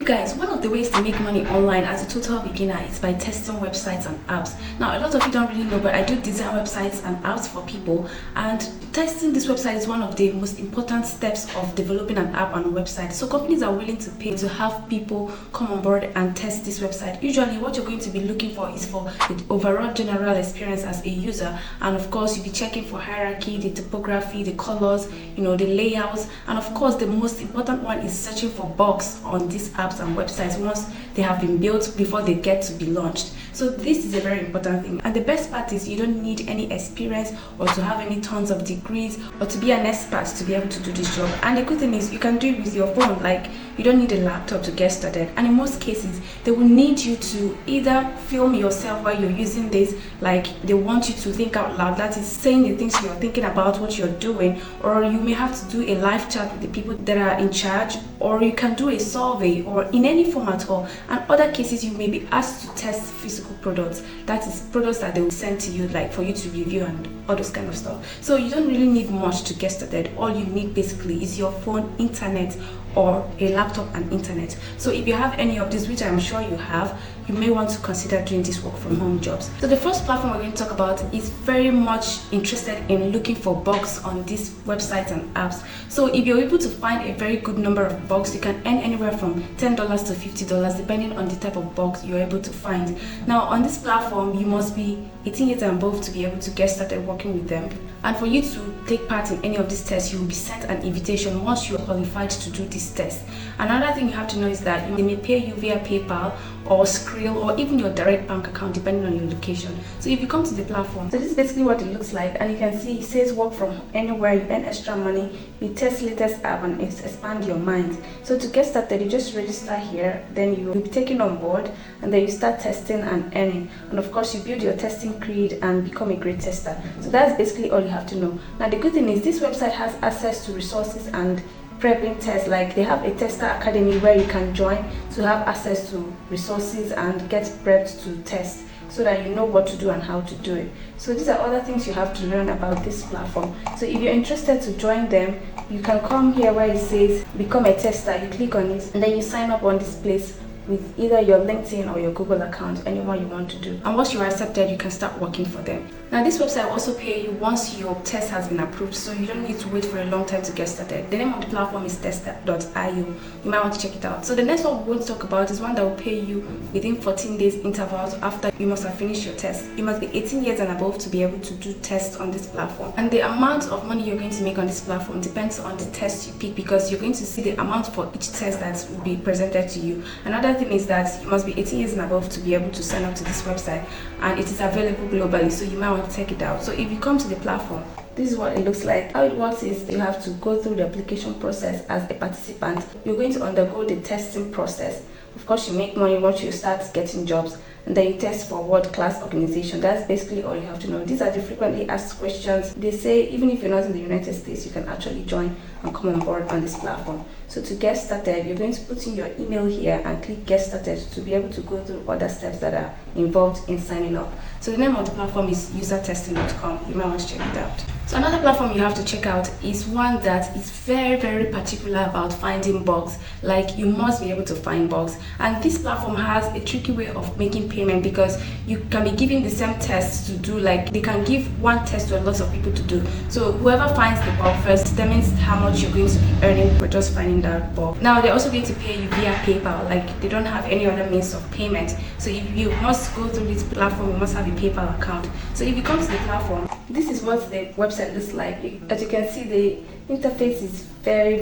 Guys, one of the ways to make money online as a total beginner is by testing websites and apps. Now, a lot of you don't really know, but I do design websites and apps for people, and testing this website is one of the most important steps of developing an app on a website. So companies are willing to pay to have people come on board and test this website. Usually what you're going to be looking for is for the overall general experience as a user, and of course you'll be checking for hierarchy, the typography, the colors, the layouts, and of course the most important one is searching for bugs on these apps and websites once they have been built before they get to be launched. So this is a very important thing, and the best part is you don't need any experience or to have any tons of degrees or to be an expert to be able to do this job. And the good thing is you can do it with your phone. Like, you don't need a laptop to get started, and in most cases they will need you to either film yourself while you're using this, like they want you to think out loud, that is saying the things you're thinking about what you're doing, or you may have to do a live chat with the people that are in charge, or you can do a survey, or in any form at all. And other cases you may be asked to test physical products, that is products that they will send to you, like for you to review and all those kind of stuff. So you don't really need much to get started. All you need basically is your phone, internet, or a laptop and internet. So if you have any of these, which I'm sure you have, you may want to consider doing these work from home jobs. So the first platform we're going to talk about is very much interested in looking for bugs on these websites and apps. So if you're able to find a very good number of bugs, you can earn anywhere from $10 to $50 depending on the type of bugs you're able to find. Now on this platform you must be 18 years and above to be able to get started working with them. And for you to take part in any of these tests, you will be sent an invitation once you are qualified to do this test. Another thing you have to know is that they may pay you via PayPal or Skrill or even your direct bank account depending on your location. So if you come to the platform, so this is basically what it looks like, and you can see it says work from anywhere, you earn extra money, you test latest app, and expand your mind. So to get started, you just register here, then you will be taken on board, and then you start testing and earning. And of course you build your testing creed and become a great tester. So that's basically all you have to know. Now the good thing is this website has access to resources and prepping tests. Like they have a tester academy where you can join to have access to resources and get prepped to test, so that you know what to do and how to do it. So these are other things you have to learn about this platform. So if you're interested to join them, you can come here where it says become a tester, you click on it, and then you sign up on this place with either your LinkedIn or your Google account, anyone you want to do. And once you are accepted, you can start working for them. Now this website will also pay you once your test has been approved, so you don't need to wait for a long time to get started. The name of the platform is tester.io. You might want to check it out. So the next one we're going to talk about is one that will pay you within 14 days intervals after you must have finished your test. You must be 18 years and above to be able to do tests on this platform. And the amount of money you're going to make on this platform depends on the test you pick, because you're going to see the amount for each test that will be presented to you. Another thing is that you must be 18 years and above to be able to sign up to this website, and it is available globally, so you might want to check it out. So if you come to the platform, this is what it looks like. How it works is you have to go through the application process as a participant. You're going to undergo the testing process. Of course, you make money once you start getting jobs, and then you test for world-class organization. That's basically all you have to know. These are the frequently asked questions. They say even if you're not in the United States, you can actually join and come on board on this platform. So to get started, you're going to put in your email here and click get started to be able to go through other steps that are involved in signing up. So the name of the platform is usertesting.com. You might want to check it out. So another platform you have to check out is one that is very particular about finding bugs. Like, you must be able to find bugs, and this platform has a tricky way of making payment, because you can be given the same tests to do. Like, they can give one test to a lot of people to do, so whoever finds the bug first determines how much you're going to be earning for just finding that bug. Now they're also going to pay you via PayPal. Like, they don't have any other means of payment, so if you must go through this platform, you must have a PayPal account. So if you come to the platform, this is what the website looks like. As you can see, the interface is very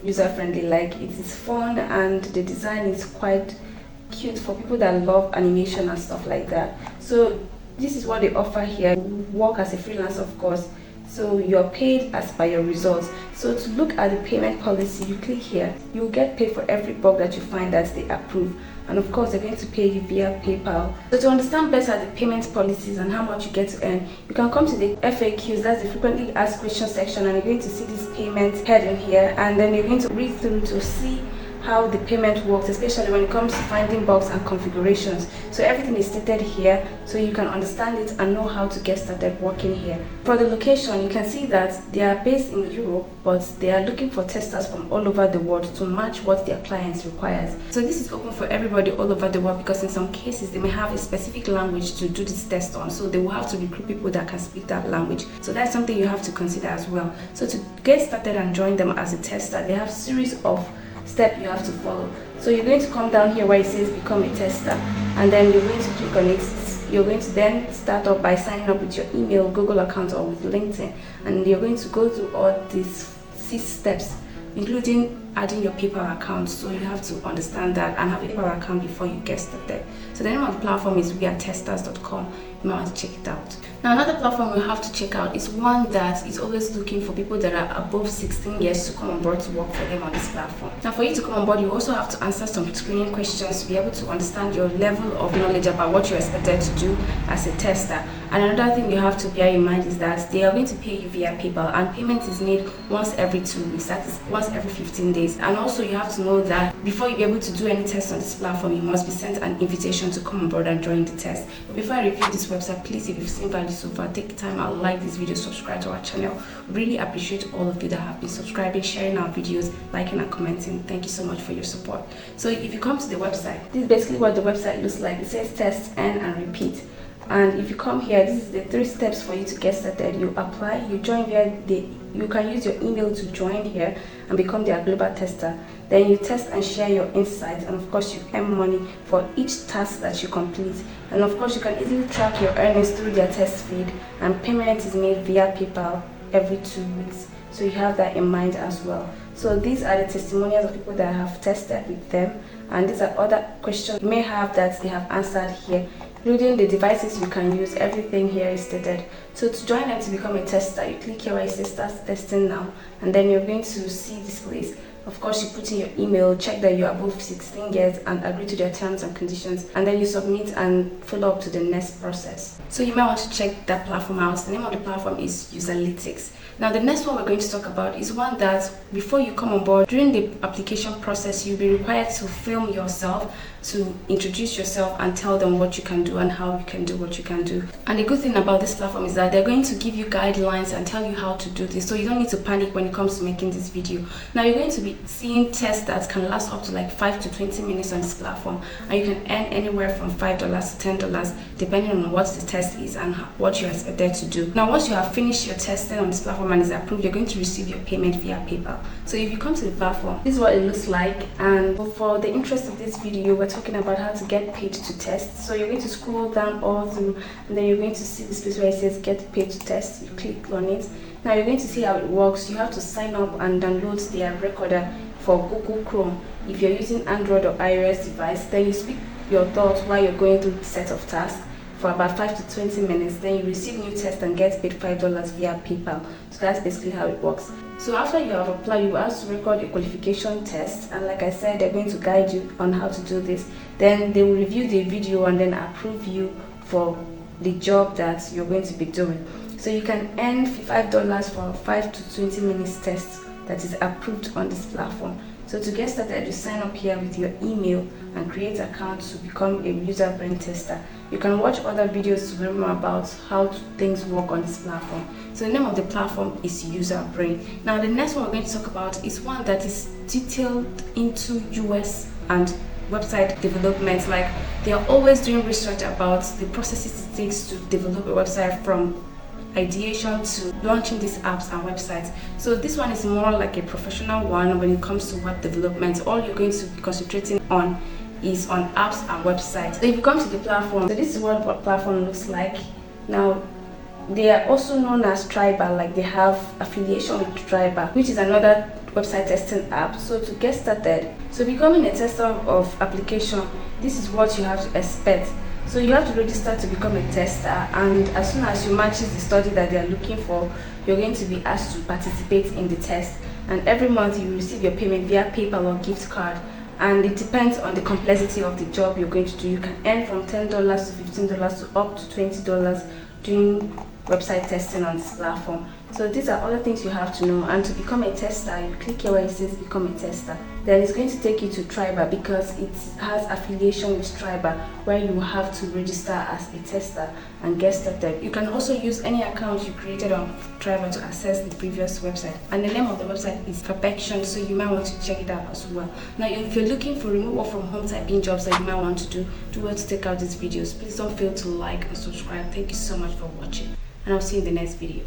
user friendly. Like, it is fun, and the design is quite cute for people that love animation and stuff like that. So this is what they offer here. You work as a freelancer, of course, so you're paid as per your results. So to look at the payment policy, you click here. You'll get paid for every bug that you find that they approve, and of course they're going to pay you via PayPal. So to understand better the payment policies and how much you get to earn, you can come to the FAQs, that's the frequently asked questions section, and you're going to see this payment heading here, and then you're going to read through to see how the payment works, especially when it comes to finding bugs and configurations. So everything is stated here, so you can understand it and know how to get started working here. For the location, you can see that they are based in Europe, but they are looking for testers from all over the world to match what their clients requires. So this is open for everybody all over the world, because in some cases they may have a specific language to do this test on, so they will have to recruit people that can speak that language. So that's something you have to consider as well. So to get started and join them as a tester, they have a series of steps you have to follow. So you're going to come down here where it says become a tester, and then you're going to click on it. You're going to then start off by signing up with your email, Google account, or with LinkedIn, and you're going to go through all these 6 steps, including adding your PayPal account. So you have to understand that and have a PayPal account before you get started. So the name of the platform is wearetesters.com. You might want to check it out. Now, another platform we have to check out is one that is always looking for people that are above 16 years to come on board to work for them on this platform. Now, for you to come on board, you also have to answer some screening questions to be able to understand your level of knowledge about what you're expected to do as a tester. And another thing you have to bear in mind is that they are going to pay you via PayPal, and payment is made once every 2 weeks, that is once every 15 days. And also you have to know that before you be able to do any test on this platform, you must be sent an invitation to come on board and join the test. But before I review this website, please, if you've seen value so far, take time out, like this video, subscribe to our channel. Really appreciate all of you that have been subscribing, sharing our videos, liking and commenting. Thank you so much for your support. So if you come to the website, this is basically what the website looks like. It says test, earn and repeat. And if you come here, this is the 3 steps for you to get started. You apply, you join via you can use your email to join here and become their global tester. Then you test and share your insights, and of course you earn money for each task that you complete. And of course you can easily track your earnings through their test feed, and payment is made via PayPal every 2 weeks. So you have that in mind as well. So these are the testimonials of people that have tested with them, and these are other questions you may have that they have answered here, including the devices you can use. Everything here is stated. So to join them to become a tester, you click here where it says start testing now, and then you're going to see this place. Of course, you put in your email, check that you're above 16 years and agree to their terms and conditions, and then you submit and follow up to the next process. So you might want to check that platform out. The name of the platform is Userlytics. Now, the next one we're going to talk about is one that before you come on board, during the application process, you'll be required to film yourself, to introduce yourself and tell them what you can do and how you can do what you can do. And the good thing about this platform is that they're going to give you guidelines and tell you how to do this, so you don't need to panic when it comes to making this video. Now, you're going to be seeing tests that can last up to like 5 to 20 minutes on this platform, and you can earn anywhere from $5 to $10 depending on what the test is and what you're expected to do. Now, once you have finished your testing on this platform and is approved, you're going to receive your payment via PayPal. So if you come to the platform, this is what it looks like. And for the interest of this video, we're talking about how to get paid to test. So you're going to scroll down all through, and then you're going to see this place where it says get paid to test. You click on it. Now you're going to see how it works. You have to sign up and download their recorder for Google Chrome. If you're using Android or iOS device, then you speak your thoughts while you're going through the set of tasks for about 5 to 20 minutes. Then you receive new test and get paid $5 via PayPal. So that's basically how it works. So after you have applied, you have to record your qualification test, and like I said, they're going to guide you on how to do this. Then they will review the video and then approve you for the job that you're going to be doing. So you can earn $5 for 5 to 20 minutes test that is approved on this platform. So to get started, you sign up here with your email and create an account to become a user brain tester. You can watch other videos to learn more about how things work on this platform. So the name of the platform is User Brain. Now the next one we're going to talk about is one that is detailed into US and website development. Like, they are always doing research about the processes it takes to develop a website, from ideation to launching these apps and websites. So this one is more like a professional one when it comes to web development. All you're going to be concentrating on is on apps and websites. So if you come to the platform, so this is what the platform looks like. Now, they are also known as Tribal, like they have affiliation with Tribal, which is another website testing app. So to get started, so becoming a tester of application, this is what you have to expect. So you have to register to become a tester, and as soon as you match the study that they are looking for, you're going to be asked to participate in the test. And every month you receive your payment via PayPal or gift card, and it depends on the complexity of the job you're going to do. You can earn from $10 to $15 to up to $20 doing website testing on this platform. So these are other things you have to know. And to become a tester, you click here where it says become a tester. Then it's going to take you to Triber because it has affiliation with Triber, where you have to register as a tester and get started. You can also use any account you created on Triber to access the previous website. And the name of the website is Perfection, so you might want to check it out as well. Now, if you're looking for remote work from home type in jobs that you might want to do well to take out these videos. Please don't fail to like and subscribe. Thank you so much for watching, and I'll see you in the next video.